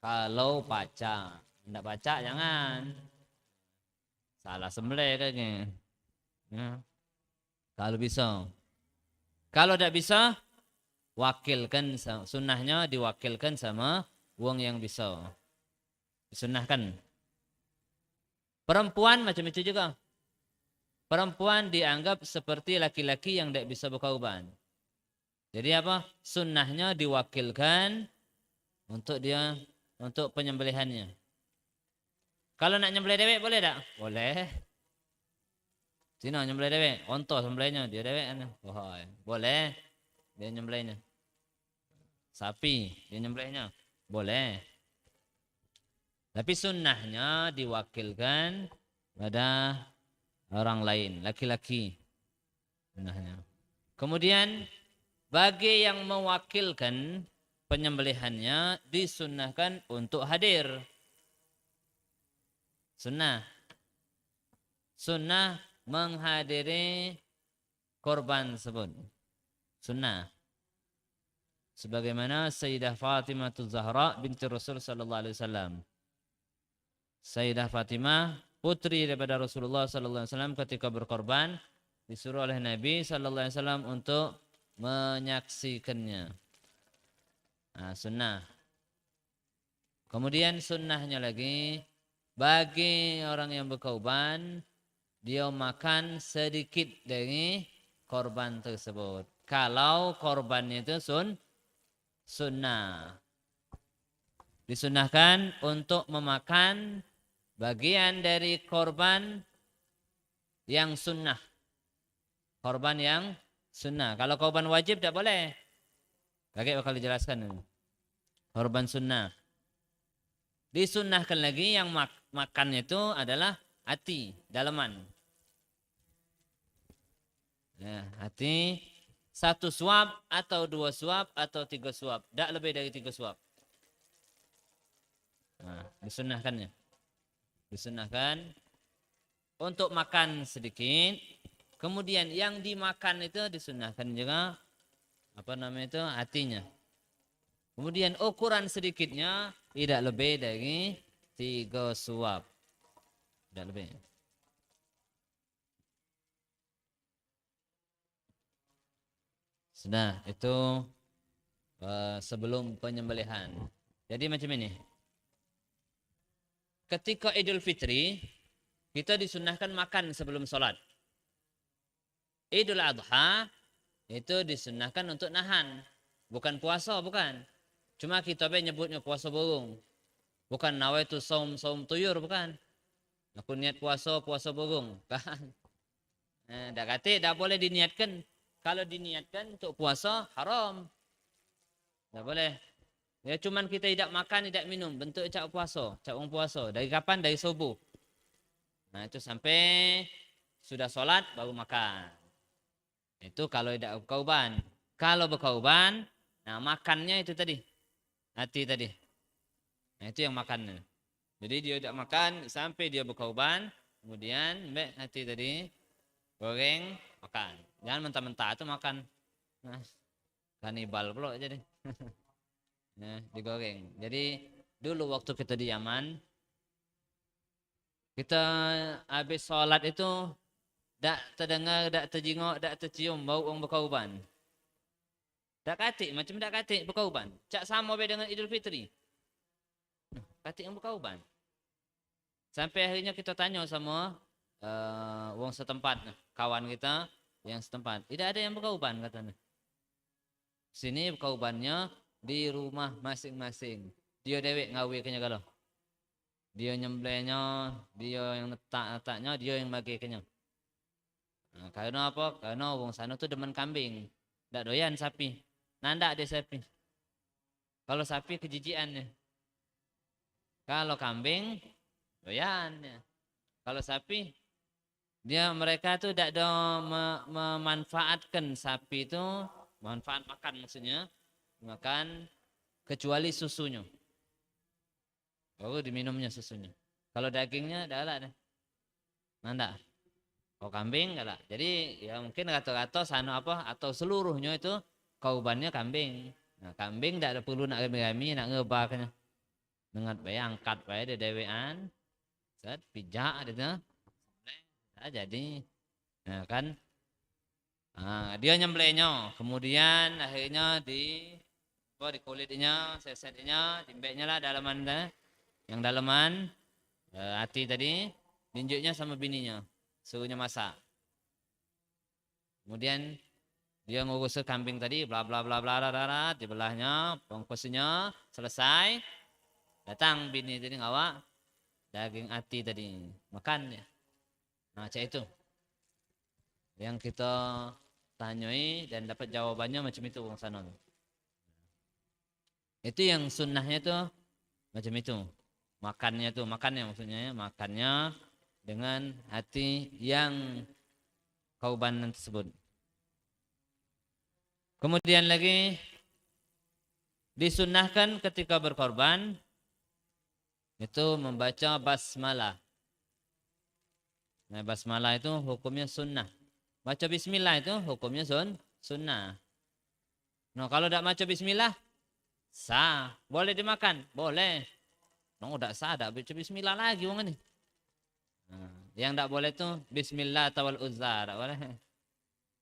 Kalau baca, tidak baca jangan. Salah sembelih kayaknya. Ya. Kalau bisa. Kalau tidak bisa, wakilkan sunnahnya diwakilkan sama wong yang bisa. Disunnahkan. Perempuan macam itu juga. Perempuan dianggap seperti laki-laki yang tidak bisa berkorban. Jadi apa? Sunnahnya diwakilkan untuk dia, untuk penyembelihannya. Kalau nak nyembelih dewek boleh tak? Boleh. Sini nyembelih dewek, onto sembelihnya dia dewek kan. Oh, boleh. Dia nyembelihnya. Sapi dia nyembelihnya. Boleh. Tapi sunnahnya diwakilkan pada orang lain, laki-laki. Sunnahnya. Kemudian bagi yang mewakilkan penyembelihannya disunnahkan untuk hadir. Sunnah. Sunnah menghadiri korban tersebut. Sunnah. Sebagaimana Sayyidah Fatimah Zahra binti Rasul sallallahu alaihi wasallam. Sayyidah Fatimah putri daripada Rasulullah sallallahu alaihi wasallam ketika berkorban disuruh oleh Nabi sallallahu alaihi wasallam untuk menyaksikannya. Nah, sunnah. Kemudian sunnahnya lagi bagi orang yang berkorban dia makan sedikit dari korban tersebut. Kalau korbannya itu sunnah. Disunnahkan untuk memakan bagian dari korban yang sunnah. Korban yang sunnah. Kalau korban wajib tidak boleh. Kakek bakal dijelaskan. Korban sunnah. Disunnahkan lagi yang makan itu adalah hati, daleman. Ya, hati 1 suap atau 2 suap atau 3 suap. Tidak lebih dari 3 suap. Nah, disunnahkannya. Disunnahkan untuk makan sedikit. Kemudian yang dimakan itu disunnahkan juga itu hatinya. Kemudian ukuran sedikitnya tidak lebih dari 3 suap. Tidak lebih. Sudah, itu sebelum penyembelihan. Jadi macam ini. Ketika Idul Fitri, kita disunnahkan makan sebelum sholat. Idul Adha, itu disunnahkan untuk nahan. Bukan puasa, bukan. Cuma kita nyebutnya puasa burung. Bukan nawaitu saum tuyur, bukan. Aku niat puasa burung. Nah, dak boleh diniatkan. Kalau diniatkan untuk puasa, haram. Tak boleh. Ya cuman kita tidak makan, tidak minum. Bentuk cak puasa. Cak orang puasa. Dari kapan? Dari subuh. Nah itu sampai sudah sholat baru makan. Itu kalau tidak berkorban. Kalau berkorban, nah makannya itu tadi. Hati tadi. Nah itu yang makannya. Jadi dia tidak makan sampai dia berkorban. Kemudian hati tadi goreng, makan. Jangan mentah-mentah itu makan. Nah, kanibal pula jadi. Nah, digoreng. Jadi dulu waktu kita di Yaman, kita habis sholat itu tak terdengar, tak terjengok, tak tercium bau orang berkorban. Tak katik, macam tak katik berkorban. Cak sama dengan Idul Fitri. Katik yang berkorban. Sampai akhirnya kita tanya sama orang setempat, kawan kita yang setempat. Tidak ada yang berkorban katanya. Sini berkorbannya di rumah masing-masing. Dia dewek ngawi kenya kalau. Dia nyembelihnya, dia yang letaknya, dia yang bagi kenya. Nah, karena apa? Karena wong sana tuh demen kambing. Ndak doyan sapi. Nanda ada sapi. Kalau sapi kejijiannya. Kalau kambing doyan. Kalau sapi mereka tuh tidak ada memanfaatkan sapi itu, manfaat makan maksudnya. Makan kecuali susunya. Baru diminumnya susunya. Kalau dagingnya dah lah deh. Nanda. Kalau kambing enggak lah. Jadi ya mungkin rata-rata sana apa atau seluruhnya itu korbannya kambing. Nah, kambing enggak ada perlu nak rami-rami nak ngebaknya. Nengat bae angkat bae de dewean. Set pijak gitu. Nah, jadi nah kan dia nyembelihnya, kemudian akhirnya di kulitnya, sesetnya, timbeknya lah dalaman yang dalaman hati tadi, ninjuknya sama bininya, suruhnya masak. Kemudian dia ngurus kambing tadi, bla bla bla bla bla bla, dibelahnya, bungkusnya selesai, datang bini tadi ngawak daging hati tadi, makan ya. Nah, cak itu yang kita tanyai dan dapat jawabannya macam itu Bang Sanon. Itu yang sunnahnya tuh macam itu. Makannya maksudnya ya, makannya dengan hati yang kauban tersebut. Kemudian lagi disunnahkan ketika berkorban itu membaca basmalah. Nah, basmalah itu hukumnya sunnah. Baca bismillah itu hukumnya sunnah. Nah, kalau tidak baca bismillah sah, boleh dimakan, boleh. No, tidak sah, tidak baca bismillah lagi wong ini. Nah, yang tidak boleh itu bismillah tawal uzza, tidak boleh.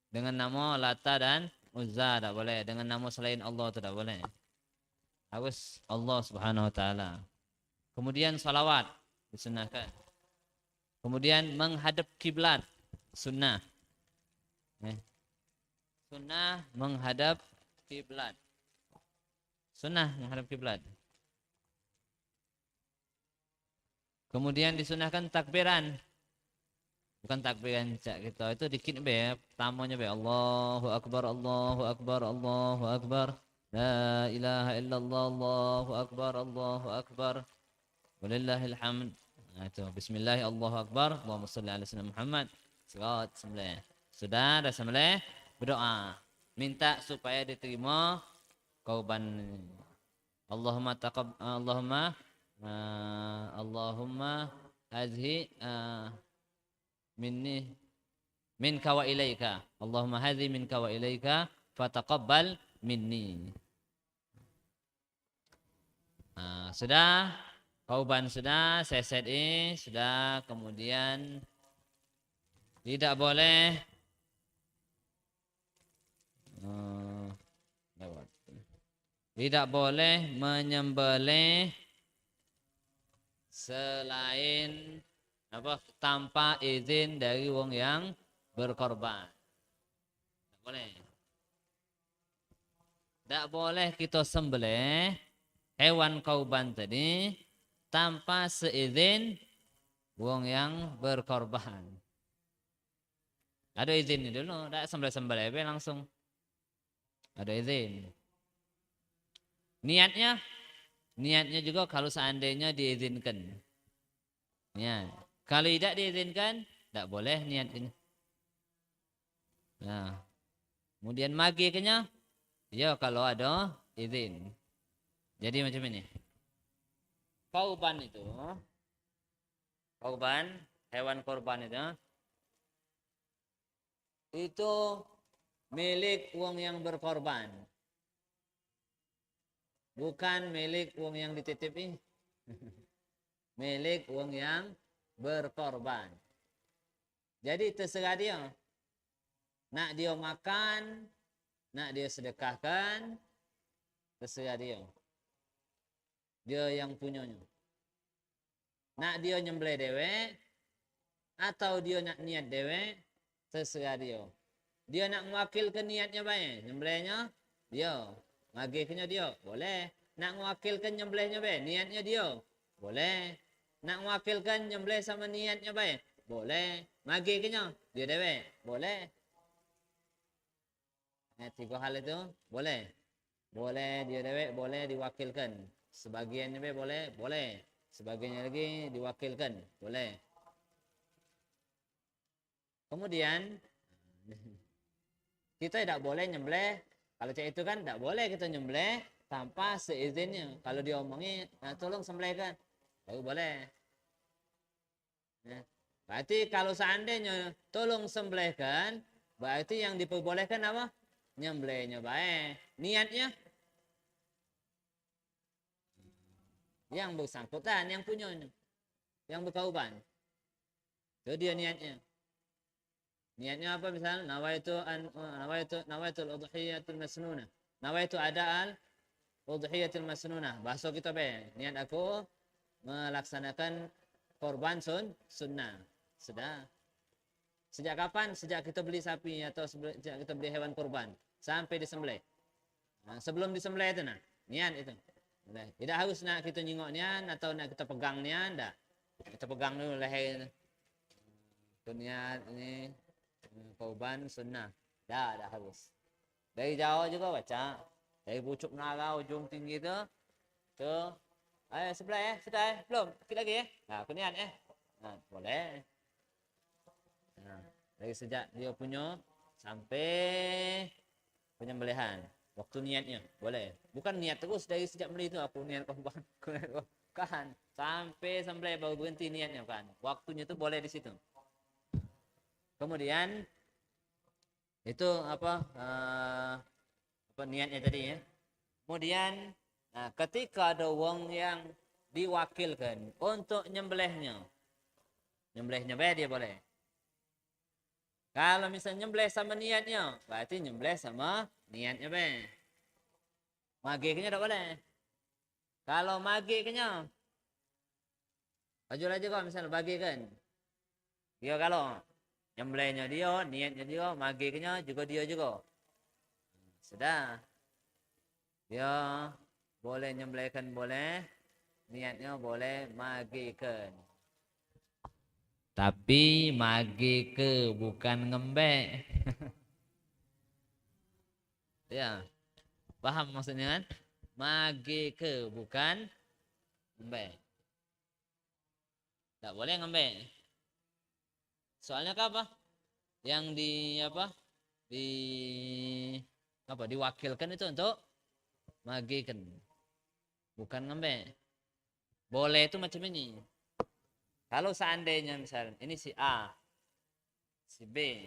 Dengan nama Lata dan Uzza tidak boleh. Dengan nama selain Allah tidak boleh. Harus Allah Subhanahu wa taala. Kemudian salawat disunahkan. Kemudian menghadap kiblat sunnah. Sunnah menghadap kiblat. Sunnah menghadap kiblat. Kemudian disunahkan takbiran. Bukan takbiran cak kita itu dikit be, pertamanya be Allahu akbar Allahu akbar Allahu akbar. La ilaha illallah Allahu akbar Allahu akbar. Walillahil hamd. Nah, itu bismillah Allahu akbar. Allahumma shalli ala sayyidina Muhammad. Salat sembelih. Sudah dah sembelih, berdoa. Minta supaya diterima korban. Allahumma Allahumma hadhi minni minka wa ilaika. Allahumma hadhi minka wa ilaika fataqabbal minni. Sudah kauban sudah, SSI sudah, kemudian tidak boleh menyembelih selain tanpa izin dari wong yang berkorban. Tidak boleh. Tidak boleh kita sembelih hewan korban tadi tanpa seizin wong yang berkorban. Ada izin dulu, tidak sembelih-sembelih langsung. Ada izin. Niatnya juga kalau seandainya diizinkan. Ya. Kalau tidak diizinkan, tidak boleh niat ini. Nah, kemudian magiknya, ya kalau ada izin. Jadi macam ini. Korban, hewan korban itu milik wong yang berkorban. Bukan milik wong yang dititipi. Milik wong yang berkorban. Jadi terserah dia. Nak dia makan, nak dia sedekahkan, terserah dia. Dia yang punyanya. Nak dia nyembelih dewek atau dia nak niat dewek, terserah dia. Dia nak mewakilkan niatnya baik, nyembelihnya dia, magihnya dia, boleh. Nak mewakilkan nyembelihnya baik, niatnya dia, boleh. Nak mewakilkan nyembelih sama niatnya baik, boleh. Magihnya dia dewek, boleh. Tiga hal itu boleh. Boleh dia dewek, boleh diwakilkan. Sebagiannya boleh, boleh. Sebagiannya lagi diwakilkan, boleh. Kemudian kita tidak boleh nyembelih. Kalau cek itu kan tidak boleh kita nyembelih tanpa seizinnya. Kalau dia omongi, nah tolong sembelihkan, baru boleh. Nah, berarti kalau seandainya tolong sembelihkan, berarti yang diperbolehkan apa? Nyembelihnya baik. Niatnya Yang bersangkutan, yang punya, yang berkorban. Itu dia niatnya. Niatnya apa misal? Nawaitu udhiyatul masnunah. Nawaitu ada'al udhiyatul masnunah. Bahasa kita be. Niat aku melaksanakan korban sunnah. Sudah. Sejak kapan? Sejak kita beli sapi atau sejak kita beli hewan kurban sampai disembelih. Nah, sebelum disembelih itu nah, niat itu. Tidak harus nak kita nyingoknya atau nak kita pegangnya, enggak. Kita pegang dulu leher. Niat ini kurban sunnah. Dah harus. Dari jauh juga baca. Dari pucuk naga ujung tinggi itu ke sebelah sudah belum? Sikit lagi ya. Nah, aku niat Nah, boleh. Nah, dari sejak dia punya sampai penyembelihan. Waktu niatnya boleh. Bukan niat terus dari sejak beli itu aku niat kurban. Kan sampai sembelih baru berhenti niatnya kan. Waktunya itu boleh di situ. Kemudian itu apa niatnya tadi ya. Kemudian ketika ada wong yang diwakilkan untuk nyembelihnya dia boleh. Kalau misalnya nyembelih sama niatnya, berarti nyembelih sama niatnya be. Magiknya tak boleh. Kalau magiknya, aja kalau misalnya bagikan, dia kalau nyembelihnya dia, niatnya dia, magiknya juga dia juga. Sudah. Dia boleh nyembelihkan boleh, niatnya boleh magikan. Tapi magi ke bukan ngembek. Ya. Paham maksudnya kan? Magi ke bukan ngembek. Tak boleh ngembek. Soalnya apa? Yang diwakilkan itu untuk magikan. Bukan ngembek. Boleh itu macam ini. Kalau seandainya misalnya ini si A, si B,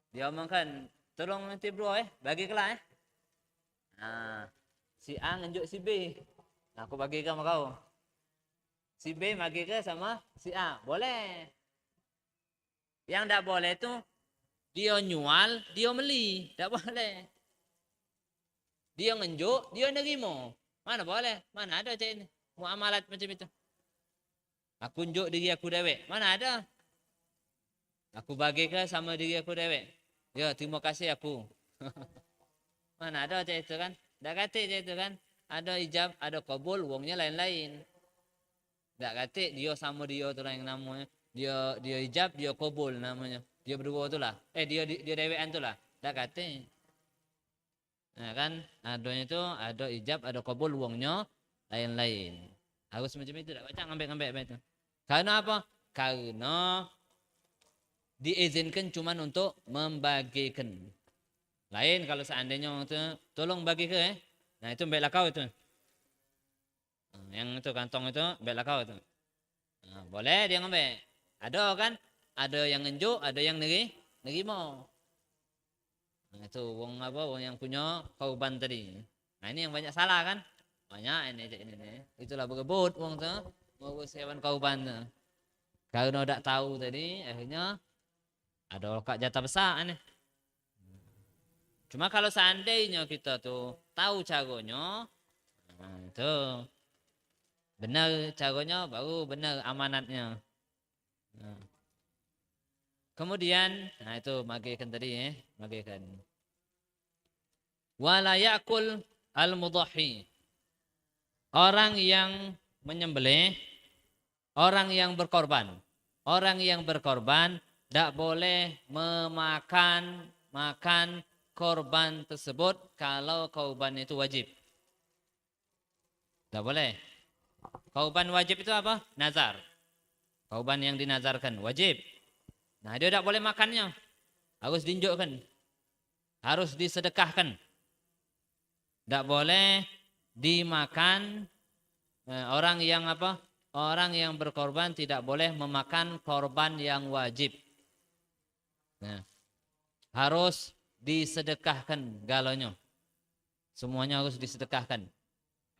dia omongkan, tolong nanti bro bagi kelah Nah, si A ngenjuk si B, nah, aku bagi sama kau. Si B bagi ke sama si A, boleh. Yang tidak boleh itu dia nyual, dia beli, tidak boleh. Dia ngenjuk, dia nerima, mana boleh, mana ada cak ini muamalat macam itu. Aku unjuk diri aku dewek. Mana ada? Aku bagi ke sama diri aku dewek. Ya, terima kasih aku. Mana ada cak itu kan? Tak kata cak itu kan? Ada ijab, ada kabul, uangnya lain-lain. Tak kata dia sama dia tu lah yang namanya. Dia ijab, dia kabul namanya. Dia berdua tu lah. Dia dewekan tu lah. Tak kata. Nah kan, adanya itu ada ijab, ada kabul, uangnya lain-lain. Harus macam itu. Tak baca ngambek-ngambek itu. Karena apa? Karena diizinkan cuma untuk membagikan. Lain kalau seandainya itu tolong bagi ke nah itu bela kau itu. Yang itu kantong itu bela kau itu. Nah, boleh dia ngambil. Ada kan? Ada yang ngenjuk, ada yang nerima. Nah, itu wong yang punya korban tadi. Nah, ini yang banyak salah kan? Banyak ini. Itulah berebut wong tuh ngurus hewan korban tuh. Karena tidak tahu tadi, akhirnya ada kak jatah besar nih. Cuma kalau seandainya kita tuh tahu caranya, nah itu benar caranya baru benar amanatnya. Nah. Kemudian, nah itu magikan tadi magikan. Wala yakul al-mudhahi. Orang yang menyembelih, orang yang berkorban. Orang yang berkorban tidak boleh makan korban tersebut kalau korban itu wajib. Tidak boleh. Korban wajib itu apa? Nazar. Korban yang dinazarkan wajib. Nah dia tidak boleh makannya. Harus diunjukkan. Harus disedekahkan. Tidak boleh dimakan orang yang apa? Orang yang berkorban tidak boleh memakan korban yang wajib. Nah, harus disedekahkan galonya. Semuanya harus disedekahkan.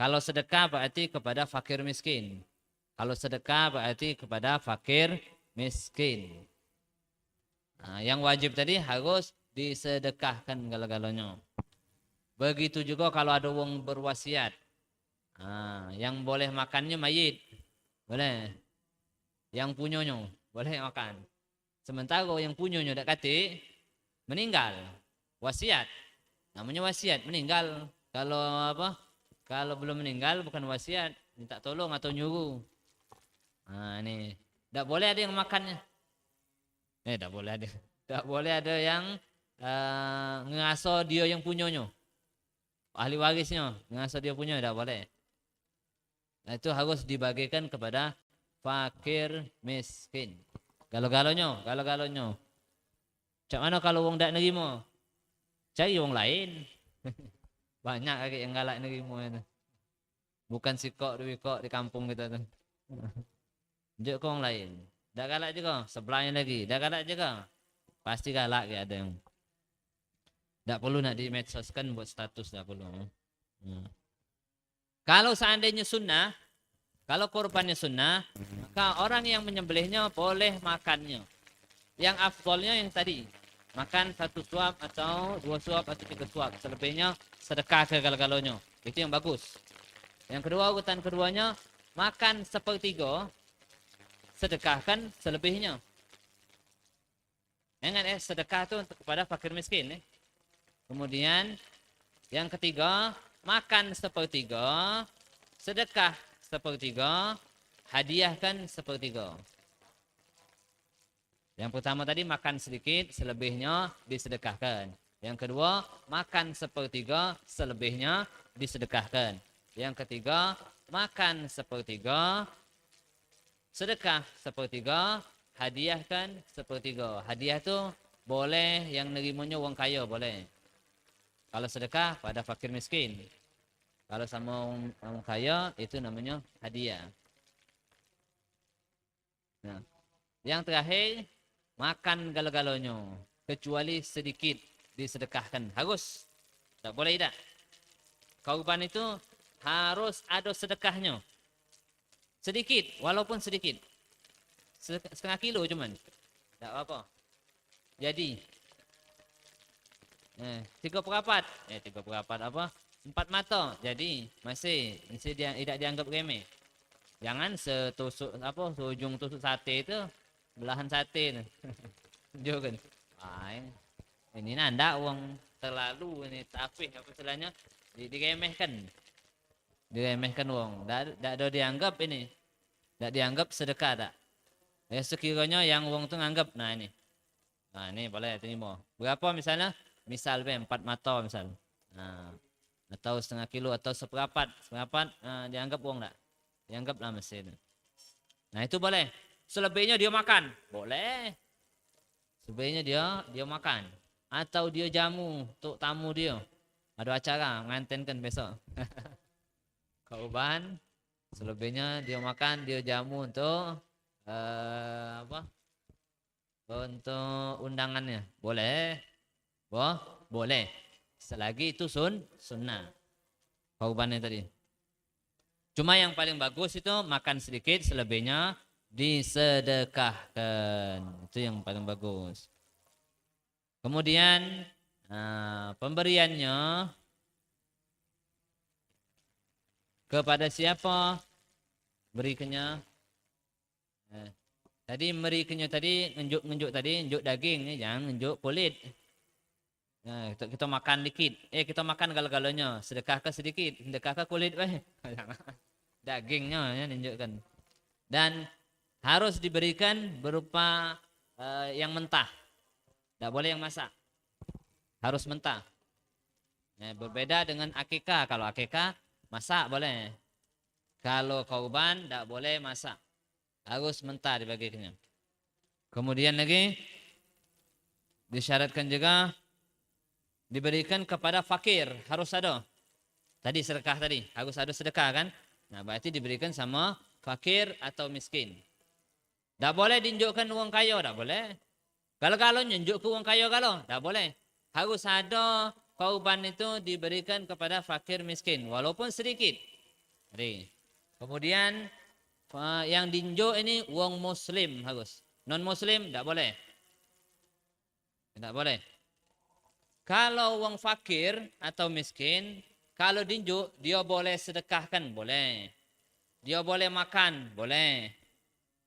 Kalau sedekah berarti kepada fakir miskin. Kalau sedekah berarti kepada fakir miskin. Nah, yang wajib tadi harus disedekahkan gala-galanya. Begitu juga kalau ada wong berwasiat. Nah, yang boleh makannya mayit. Boleh. Yang punyanya boleh makan. Sementara yang punyanya dak kate meninggal. Wasiat. Namanya wasiat, meninggal. Kalau apa? Kalau belum meninggal bukan wasiat, minta tolong atau nyuruh. Nah, ini dak boleh ada yang makannya. Dak boleh ada. Dak boleh ada yang ngasuh dia yang punyanya. Ahli warisnya ngasuh dia punya dak boleh. Nah, itu harus dibagikan kepada fakir miskin. Galo-galonya. Cak mana kalau wong dak nerima? Cari wong lain. Banyak lagi yang galak nerima itu. Bukan si kok di kampung kita tuh. Tunjuk ke wong lain. Dak galak juga, sebelahnya lagi. Dak galak juga. Pasti galak ya ada yang. Dak perlu nak di medsoskan buat status, dak perlu. Kalau seandainya sunnah, kalau korbannya sunnah, maka orang yang menyembelihnya boleh makannya. Yang afdolnya yang tadi, makan 1 suap atau 2 suap atau 3 suap. Selebihnya sedekah ke galo-galonya. Itu yang bagus. Yang kedua, urutan keduanya, makan 1/3, sedekahkan selebihnya. Ingat sedekah itu untuk kepada fakir miskin. Kemudian yang ketiga, makan 1/3, sedekah 1/3, hadiahkan 1/3. Yang pertama tadi makan sedikit, selebihnya disedekahkan. Yang kedua, makan 1/3, selebihnya disedekahkan. Yang ketiga, makan 1/3, sedekah 1/3, hadiahkan 1/3. Hadiah itu boleh yang nerimanya wong kaya, boleh. Kalau sedekah pada fakir miskin. Kalau sama orang kaya itu namanya hadiah. Nah, yang terakhir makan galo-galonya kecuali sedikit disedekahkan. Harus. Tak boleh tidak. Korban itu harus ada sedekahnya. Sedikit, walaupun sedikit. 1/2 kilo cuman. Tak apa-apa. Jadi 3/4. 3/4 apa? 4 mata. Jadi masih tidak dianggap remeh. Jangan setusuk apa seujung tusuk sate itu belahan sate. Jangan. Ini nanda uang terlalu ini tapi apa istilahnya diremehkan. Diremehkan uang. Tak ada dianggap ini. Tak dianggap sedekah tak. Sekiranya yang uang tu nganggap nah ini. Nah ini boleh terima. Berapa misalnya? Misal 4 mata misal. Nah, atau 1/2 kilo atau 1/4 dianggap uang tak? Dianggap lah mesin. Nah itu boleh. Selebihnya dia makan, boleh. Selebihnya dia makan. Atau dia jamu untuk tamu dia. Ada acara ngantenkan besok. Korban, selebihnya dia makan, dia jamu untuk untuk undangannya, boleh. Boleh. Selagi itu sunnah. Korbannya tadi. Cuma yang paling bagus itu makan sedikit, selebihnya disedekahkan. Itu yang paling bagus. Kemudian pemberiannya kepada siapa? Berikannya. Tadi berikannya tadi ngenjuk tadi, ngenjuk daging, jangan ngenjuk kulit. Nah, kita makan dikit. Kita makan galo-galonya. Sedekahkan sedikit. Sedekahkan kulit. Dagingnya ya, tunjukkan. Dan harus diberikan berupa yang mentah. Tidak boleh yang masak. Harus mentah. Berbeda dengan akikah. Kalau akikah masak boleh. Kalau korban tidak boleh masak. Harus mentah dibagikannya. Kemudian lagi disyaratkan juga diberikan kepada fakir, harus ada. Tadi sedekah tadi, harus ada sedekah kan? Nah, berarti diberikan sama fakir atau miskin. Tak boleh ditunjukkan uang kaya, tak boleh. Kalau nunjuk ke uang kaya kalau, tak boleh. Harus ada korban itu diberikan kepada fakir miskin, walaupun sedikit. Jadi, kemudian yang diinjuk ini wong muslim harus. Non muslim tidak boleh. Tidak boleh. Kalau wong fakir atau miskin, kalau diinjuk dia boleh sedekahkan, boleh. Dia boleh makan, boleh.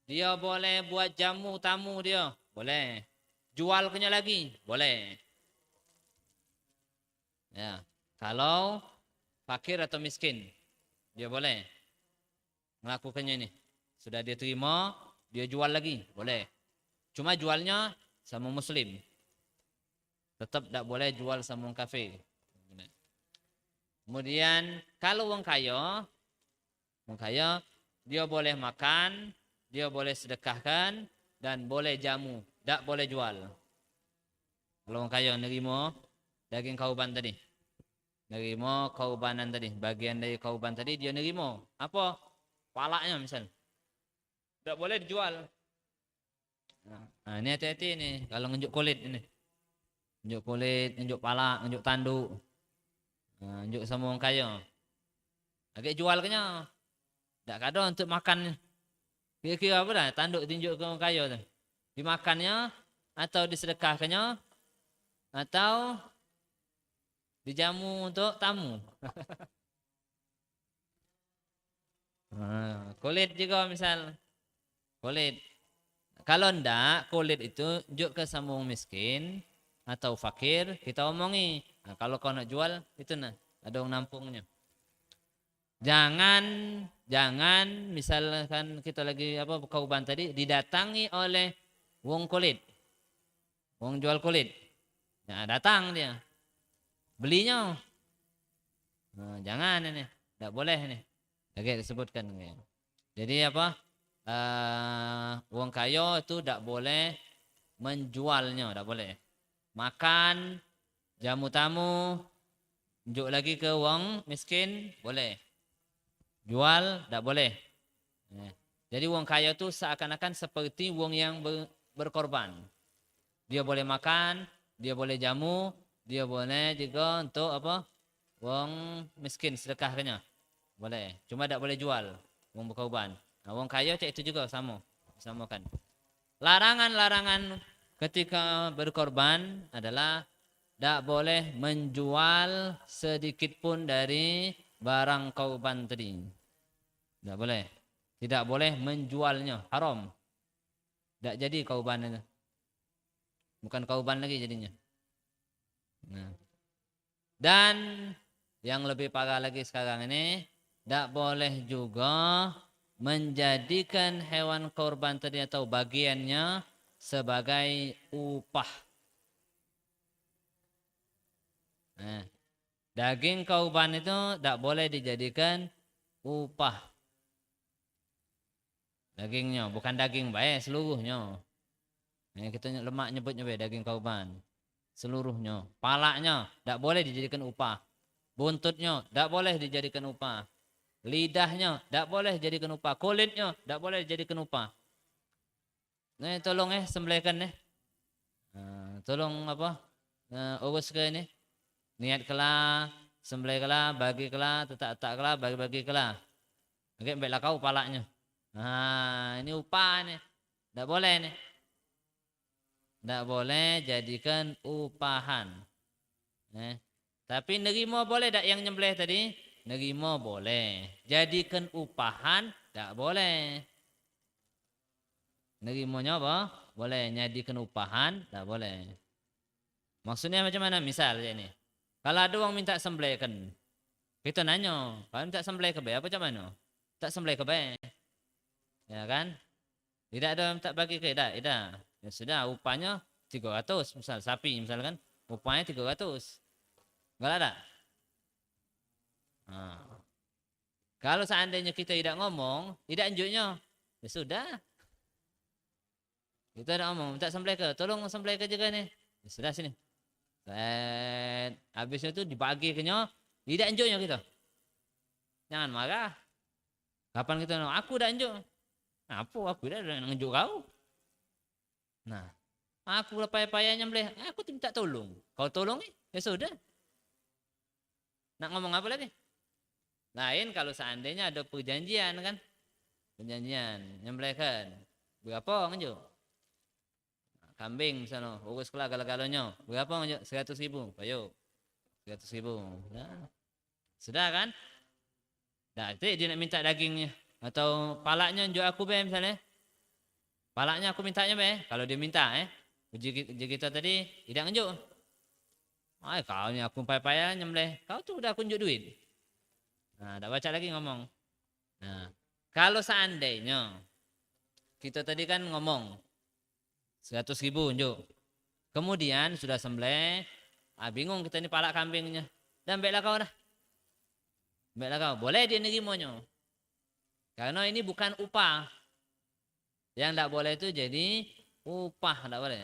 Dia boleh buat jamu tamu dia, boleh. Jual kenya lagi, boleh. Ya, kalau fakir atau miskin, dia boleh melakukannya ini. Sudah dia terima, dia jual lagi, boleh. Cuma jualnya sama muslim. Tetap tidak boleh jual sama orang kafir. Kemudian kalau orang kaya dia boleh makan, dia boleh sedekahkan dan boleh jamu, tidak boleh jual. Kalau orang kaya nerima daging kauban tadi, nerima kaubanan tadi, bagian dari kauban tadi dia nerima. Apa? Palaknya misal, tidak boleh dijual. Nah, ini hati-hati nih kalau ngunjuk kulit ini. Nunjuk kulit, nunjuk palak, nunjuk tanduk. Nunjuk sama orang kaya. Agak jual kenya. Tak ada untuk makan. Kira-kira apa dah tanduk tunjuk ke orang kaya tu. Dimakannya atau disedekahkannya atau dijamu untuk tamu. Kulit juga misal. Kulit. Kalau ndak kulit itu nunjuk ke sama orang miskin atau fakir kita omongi. Nah, kalau kau nak jual itu nah ada orang nampungnya. Jangan misalkan kita lagi kauban tadi didatangi oleh wong kulit. Wong jual kulit. Nah, datang dia. Belinya. Nah, jangan ini. Tidak boleh ini. Lagi disebutkan. Jadi wong kaya itu tidak boleh menjualnya, tidak boleh. Makan, jamu tamu, tunjuk lagi ke wong miskin, boleh. Jual, tidak boleh. Jadi wong kaya itu seakan-akan seperti wong yang berkorban. Dia boleh makan, dia boleh jamu, dia boleh juga untuk wong miskin sedekahnya. Boleh. Cuma tidak boleh jual wong berkorban. Nah, wong kaya cek itu juga sama kan. Larangan ketika berkorban adalah tidak boleh menjual sedikit pun dari barang korban tadi. Tidak boleh. Tidak boleh menjualnya. Haram. Tidak jadi korban itu. Bukan korban lagi jadinya. Nah. Dan yang lebih parah lagi sekarang ini, tidak boleh juga menjadikan hewan korban tadi atau bagiannya sebagai upah. Nah, daging korban itu tidak boleh dijadikan upah. Dagingnya bukan daging baik seluruhnya. Nah, kita lemak nyebutnya daging korban. Seluruhnya, palaknya tidak boleh dijadikan upah. Buntutnya tidak boleh dijadikan upah. Lidahnya tidak boleh dijadikan upah. Kulitnya tidak boleh dijadikan upah. Nah, tolong sembelihkan tolong urus ke ini. Niat kelah, sembelih kelah, bagi kelah, tak kelah, bagi kelah. Oke, baiklah kau palaknya. Nah, ini upah nih. Tidak boleh nih. Tidak boleh jadikan upahan. Tapi nerima boleh tak yang nyembelih tadi? Nerima boleh. Jadikan upahan tak boleh. Nerimanya apa? Boleh. Jadikan upahan tak boleh. Maksudnya macam mana? Misal ini. Kalau ada orang minta sembelihkan, kita nanya, kalau minta sembelih ke baik apa macam mana? Tak sembelih ke baik. Ya kan? Tidak ada minta bagi ke tidak. Ya sudah, upahnya 300 misal sapi misalkan, upahnya 300. Enggak ada. Nah. Kalau seandainya kita tidak ngomong, tidak anjurnya, ya sudah. Kita tidak ngomong, minta sembelih ke, tolong sembelih ke juga nih. Ya sudah sini. Dan habisnya itu dibagi kenya, tidak anjurnya kita. Jangan marah. Kapan kita ngomong, aku tidak anjur. Aku tidak nganjuk kau. Nah, aku payah-payah nyembelih, aku minta tolong. Kau tolong ya sudah. Nak ngomong apa lagi? Lain kalau seandainya ada perjanjian kan. Perjanjian, nyembelihkan. Berapa nganjuk? Kambing misalnya, urus kelah gala-galanya. Berapa nganjuk? 100.000. Ayo. 100.000. Nah, sudah kan? Nah, dia nak minta dagingnya. Atau palaknya njuk aku be misalnya. Palaknya aku mintanya be. Kalau dia minta uji kita tadi tidak nganjuk. Ay, kau ni aku payah-payah nyembelih. Kau tu udah aku nunjuk duit. Nah, dah baca lagi ngomong. Nah, kalau seandainya kita tadi kan ngomong 100.000 nunjuk. Kemudian sudah sembelih, bingung kita ni palak kambingnya. Dan baiklah kau dah. Baiklah kau, boleh dia nerimanya. Karena ini bukan upah. Yang tak boleh itu jadi upah, tak boleh.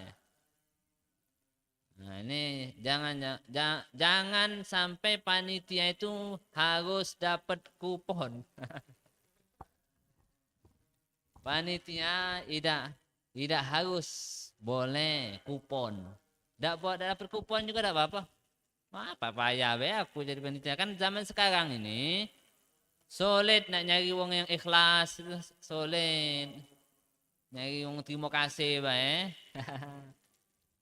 Nah, ini jangan sampai panitia itu harus dapat kupon. Panitia tidak harus boleh kupon. Tak buat dapat kupon juga tak apa-apa. Apa payah be aku jadi panitia. Kan zaman sekarang ini sulit nak nyari wong yang ikhlas, sulit. Nyari wong terima kasih bae.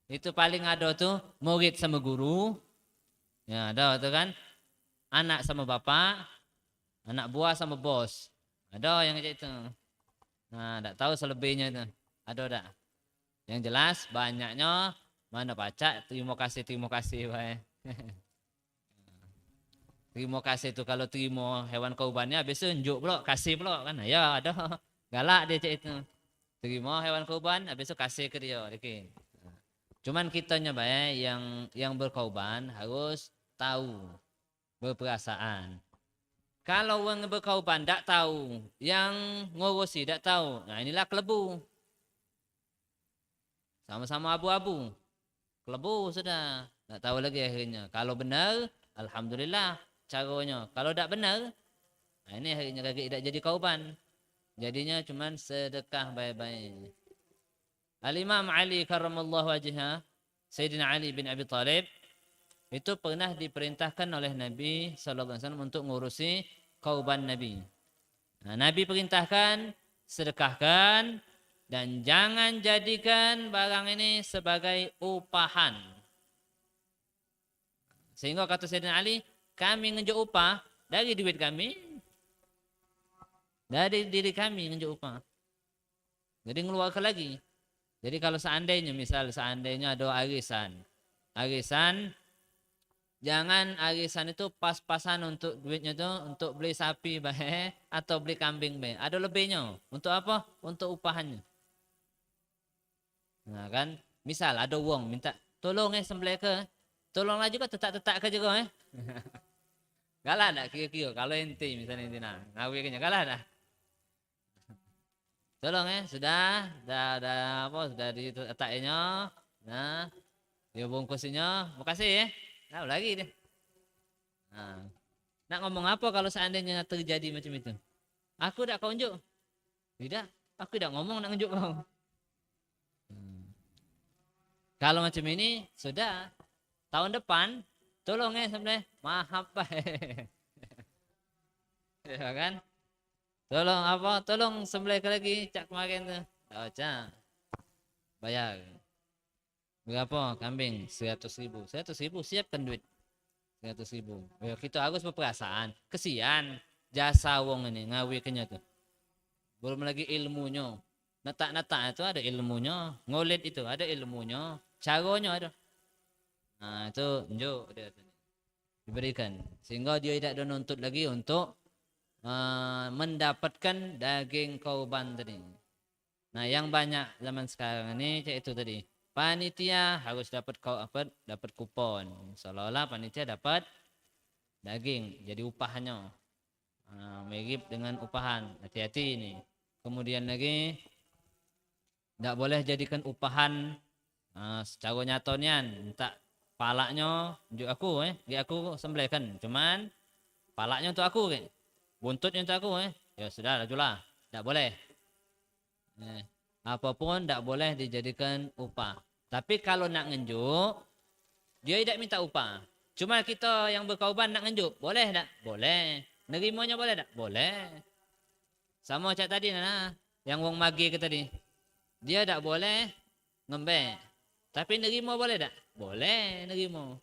Itu paling ada tuh murid sama guru. Ya, ada tuh kan. Anak sama bapak, anak buah sama bos. Ada yang kayak itu. Nah, tak tahu selebihnya itu. Ada tak? Yang jelas banyaknya mana pacak terima kasih bae. Terima kasih tuh kalau terima hewan kurbannya habis itu njuk pula, kasih pula kan. Ya, ada. Galak dia cak itu. Terima hewan kurban habis itu kasih ke dia. Okay. Cuman kitanya baik yang berkorban harus tahu berperasaan. Kalau orang berkorban tak tahu, yang ngurusi tak tahu, nah inilah kelebu. Sama-sama abu-abu. Kelebu sudah, tak tahu lagi akhirnya. Kalau benar, alhamdulillah caranya. Kalau tak benar, nah ini akhirnya tidak jadi korban. Jadinya cuman sedekah baik-baik. Al-Imam Ali karramallahu wajhah, Sayyidina Ali bin Abi Thalib itu pernah diperintahkan oleh Nabi sallallahu alaihi wasallam untuk ngurusi korban Nabi. Nah, Nabi perintahkan sedekahkan dan jangan jadikan barang ini sebagai upahan. Sehingga kata Sayyidina Ali, kami ngejuk upah dari duit kami, dari diri kami ngejuk upah. Jadi ngeluarkan lagi. Jadi kalau seandainya ada arisan jangan arisan itu pas-pasan untuk duitnya itu untuk beli sapi bae atau beli kambing bae. Ada lebihnya. Untuk apa? Untuk upahannya. Nah kan, misal ada wong minta tolong sembelih ke, tolonglah juga tetak-tetak ke juga Galah dah kira-kira kalau ente misalnya ente ngawirnya galah dah. Tolong sudah ditetaknya. Nah, dia bungkusnya, makasih Tahu lagi deh. Nah, nak ngomong apa kalau seandainya terjadi macam itu? Aku tak kau unjuk. Tidak, aku tidak ngomong nak unjuk kau. Kalau macam ini sudah tahun depan tolong sebenarnya maaf pak. Ya kan? Tolong apa? Tolong sembelih lagi cak kemarin tuh. Oh, cak. Bayar. Berapa kambing? 100.000. 100.000 siapkan duit. 100.000. Ya, kita harus berperasaan. Kesian jasa wong ini ngawirnya tuh. Belum lagi ilmunya. Netak-netak itu ada ilmunya. Ngulit itu ada ilmunya. Caranya ada. Nah, itu njuk dia diberikan. Sehingga dia tidak ada nuntut lagi untuk mendapatkan daging korban tadi. Nah, yang banyak zaman sekarang ini itu tadi. Panitia harus dapat kupon. Seolah-olah panitia dapat daging jadi upahannya. Mirip dengan upahan. Hati-hati ini. Kemudian lagi tidak boleh jadikan upahan secara nyatanya minta palaknya untuk aku aku sembelihkan. Cuman palaknya untuk aku buntutnya untuk aku ya sudah lah, tidak boleh. Apapun tidak boleh dijadikan upah. Tapi kalau nak ngenjuk, dia tidak minta upah. Cuma kita yang berkorban nak ngenjuk, boleh tak? Boleh. Nerimonya boleh tak? Boleh. Sama macam tadi nah, yang wong magi ke tadi. Dia tak boleh ngembek. Tapi nerimo boleh tak? Boleh nerimo.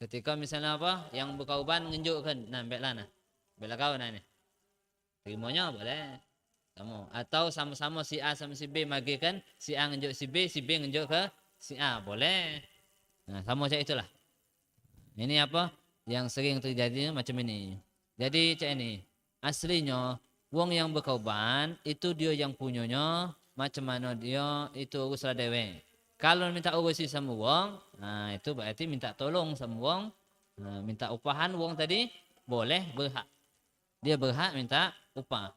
Ketika misalnya apa, yang berkauban ngenjukkan, nah ambeklah nah. Bela kau nah ni. Nerimonya boleh. Sama. Atau sama-sama si A sama si B magi kan, si A ngenjuk si B ngenjuk ke si A, boleh. Nah, sama macam itulah. Ini apa? Yang sering terjadi macam ini. Jadi cak ini, aslinya wong yang berkauban itu dia yang punyanya, macam mana dia itu uruslah dewe. Kalau minta urusi sama wong, nah itu berarti minta tolong sama wong, nah, minta upahan wong tadi boleh berhak. Dia berhak minta upah.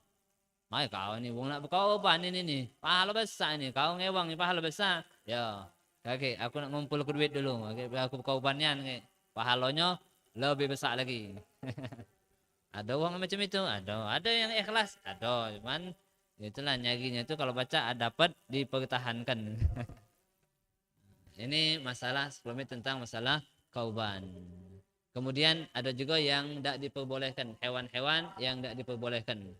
Ay kau ni wong nak berkauban ini nih, pahala besar ini. Kau ngewang ni pahala besar. Ya, kakek aku nak ngumpul ke duit dulu. Kakek aku berkaubannya nih. Pahalanya lebih besar lagi. Ada uang macam itu, ada yang ikhlas, ada. Cuman itulah nyaginya itu kalau baca dapat dipertahankan. Ini masalah sebelumnya tentang masalah kauban. Kemudian ada juga yang tidak diperbolehkan, hewan-hewan yang tidak diperbolehkan.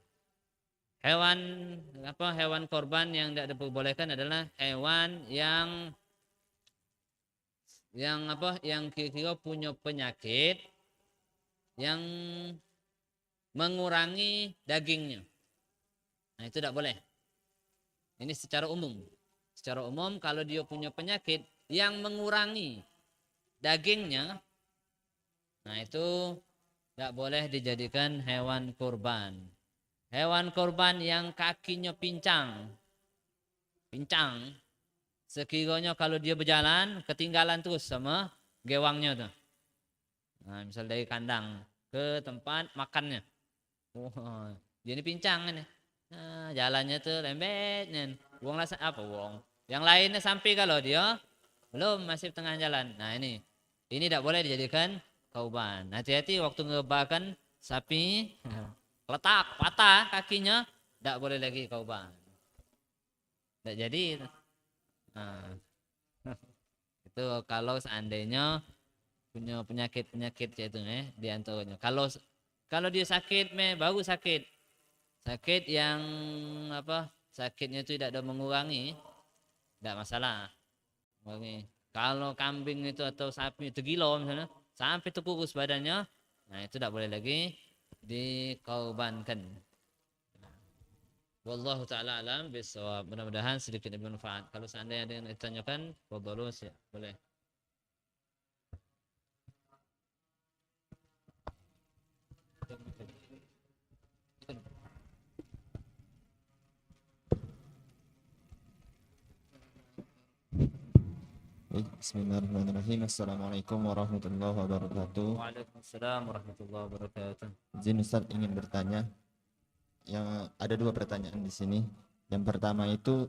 Hewan hewan korban yang tidak diperbolehkan adalah hewan yang kira-kira punya penyakit yang mengurangi dagingnya. Nah, itu tidak boleh. Ini secara umum. Secara umum kalau dia punya penyakit yang mengurangi dagingnya, nah itu tidak boleh dijadikan hewan kurban. Hewan kurban yang kakinya pincang, sekiranya kalau dia berjalan ketinggalan terus sama gewangnya tuh. Nah, misal dari kandang ke tempat makannya. Oh, dia ini pincang ini. Nah, jalannya tuh lembet nih. Wong lah apa wong? Yang lainnya sampai kalau dia belum masih tengah jalan. Nah, ini tidak boleh dijadikan kauban. Hati-hati waktu ngebakan sapi letak patah kakinya, tidak boleh lagi kauban. Tidak jadi. Nah, itu kalau seandainya punya penyakit itu di antaranya. Kalau dia sakit baru sakit yang sakitnya itu tidak ada mengurangi, tidak masalah. Kalau kambing itu atau sapi itu gila misalnya sampai itu kurus badannya, nah itu tidak boleh lagi dikorbankan. Wallahu taala alam bisawab. Mudah-mudahan sedikit bermanfaat. Kalau seandainya ada yang ditanyakan, boleh. Bismillahirrahmanirrahim. Assalamualaikum warahmatullahi wabarakatuh. Waalaikumsalam warahmatullahi wabarakatuh. Izin Ustaz ingin bertanya. Yang ada dua pertanyaan di sini. Yang pertama itu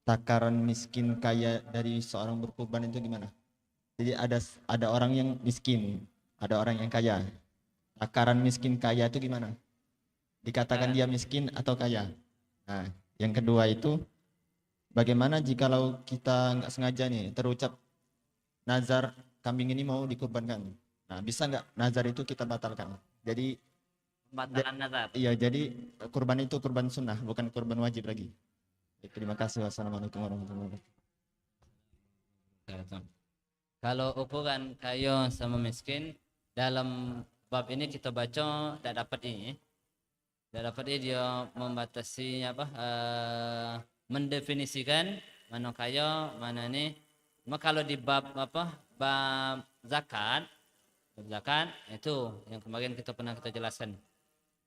takaran miskin kaya dari seorang berkurban itu gimana? Jadi ada orang yang miskin, ada orang yang kaya. Takaran miskin kaya itu gimana? Dikatakan dia miskin atau kaya? Nah, yang kedua itu bagaimana jikalau kita nggak sengaja nih terucap nazar kambing ini mau dikurbankan? Nah, bisa nggak nazar itu kita batalkan? Jadi Pembatalan nazar. iya, jadi kurban itu kurban sunnah, bukan kurban wajib lagi. Terima kasih. Wassalamualaikum warahmatullahi wabarakatuh. Kalau ukuran kaya sama miskin dalam bab ini kita baca tidak dapat ini. Tidak dapat ini dia membatasi mendefinisikan mana kaya, mana ini. Maka kalau di bab bab zakat itu yang kemarin kita pernah jelaskan.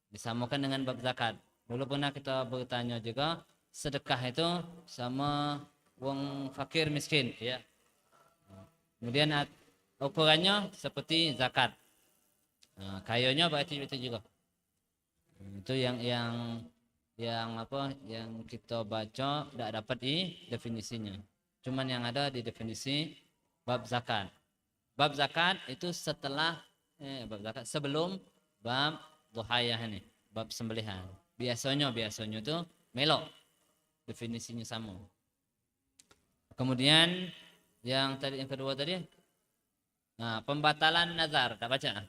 Disamakan dengan bab zakat. Dulu pernah kita bertanya juga sedekah itu sama wong fakir miskin, ya. Kemudian ukurannya seperti zakat. Nah, kayanya berarti itu juga. Itu yang kita baca tidak dapat di definisinya. Cuman yang ada di definisi bab zakat. Bab zakat itu setelah bab zakat sebelum bab dhuhayah ini, bab sembelihan. Biasanya itu melok definisinya sama. Kemudian yang kedua tadi, nah pembatalan nazar, tak baca.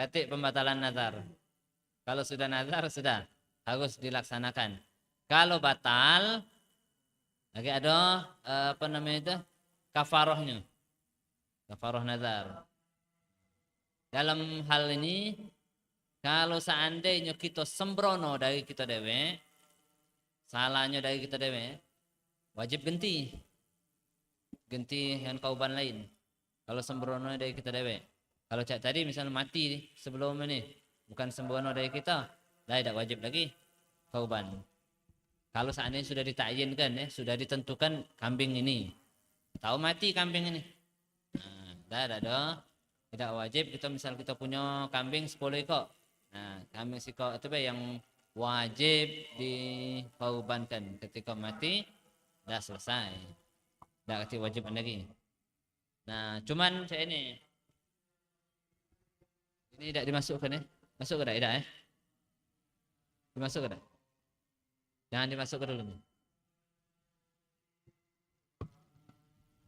Ketik pembatalan nazar. Kalau sudah nazar sudah harus dilaksanakan. Kalau batal lagi ada apa namanya itu? Kafarohnya. Kafaroh nazar. Dalam hal ini kalau seandainya kita sembrono dari kita dewe, salahnya dari kita dewe, wajib ganti. Ganti yang kauban lain. Kalau sembrono dari kita dewe. Kalau cak tadi misalnya mati sebelum ini, bukan sembrono dari kita, dah tidak wajib lagi kauban. Kalau seandainya sudah ditakyinkan ya, sudah ditentukan kambing ini, tahu mati kambing ini, nah, dah, tidak wajib kita misal kita punya kambing 10 ekor, nah kambing sekor itu yang wajib dikaubankan ketika mati, dah selesai, dah wajib lagi. Nah cuman saya ini tidak dimasukkan ya, masuk ke tidak ya? Dimasuk ke tidak? Jangan dimasukkan dulu.